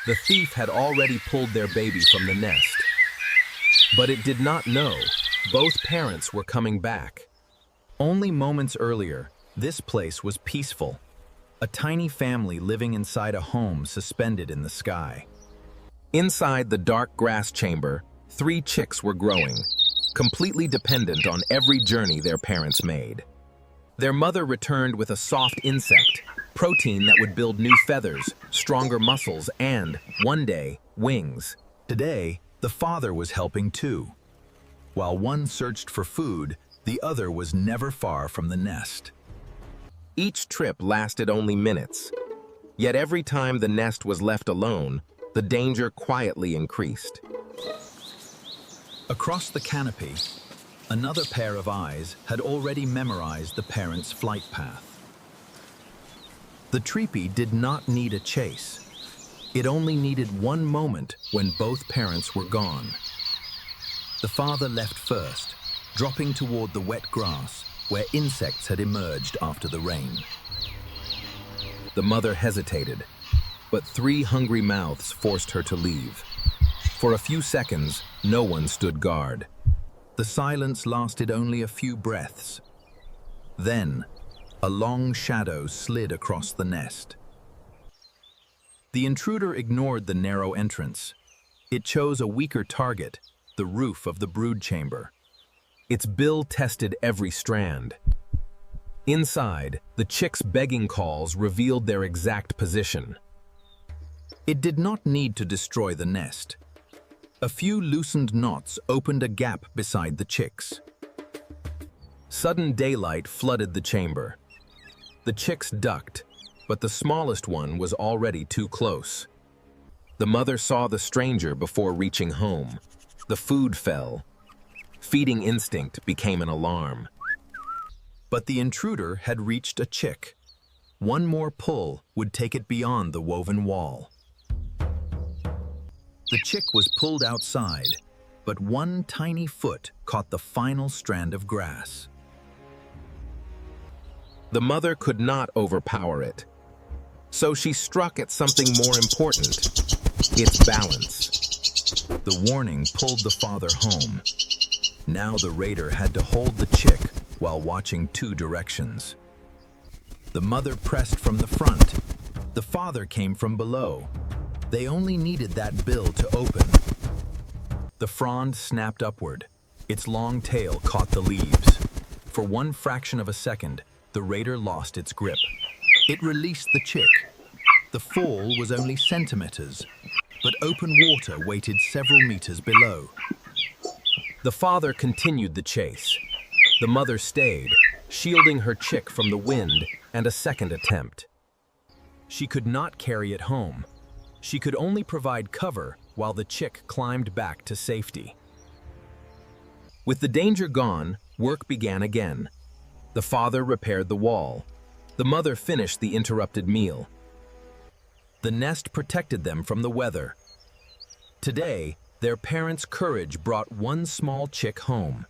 The thief had already pulled their baby from the nest. But it did not know both parents were coming back. Only moments earlier, this place was peaceful. A tiny family living inside a home suspended in the sky. Inside the dark grass chamber, 3 chicks were growing, completely dependent on every journey their parents made. Their mother returned with a soft insect, protein that would build new feathers, stronger muscles, and, one day, wings. Today, the father was helping too. While one searched for food, the other was never far from the nest. Each trip lasted only minutes, yet every time the nest was left alone, the danger quietly increased. Across the canopy, another pair of eyes had already memorized the parents' flight path. The Treepie did not need a chase. It only needed one moment when both parents were gone. The father left first, dropping toward the wet grass where insects had emerged after the rain. The mother hesitated, but 3 hungry mouths forced her to leave. For a few seconds, no one stood guard. The silence lasted only a few breaths. Then, a long shadow slid across the nest. The intruder ignored the narrow entrance. It chose a weaker target, the roof of the brood chamber. Its bill tested every strand. Inside, the chicks' begging calls revealed their exact position. It did not need to destroy the nest. A few loosened knots opened a gap beside the chicks. Sudden daylight flooded the chamber. The chicks ducked, but the smallest one was already too close. The mother saw the stranger before reaching home. The food fell. Feeding instinct became an alarm. But the intruder had reached a chick. One more pull would take it beyond the woven wall. The chick was pulled outside, but one tiny foot caught the final strand of grass. The mother could not overpower it, so she struck at something more important, its balance. The warning pulled the father home. Now the raider had to hold the chick while watching 2 directions. The mother pressed from the front. The father came from below. They only needed that bill to open. The frond snapped upward. Its long tail caught the leaves. For one fraction of a second, the raider lost its grip. It released the chick. The fall was only centimeters, but open water waited several meters below. The father continued the chase. The mother stayed, shielding her chick from the wind and a second attempt. She could not carry it home. She could only provide cover while the chick climbed back to safety. With the danger gone, work began again. The father repaired the wall. The mother finished the interrupted meal. The nest protected them from the weather. Today, their parents' courage brought one small chick home.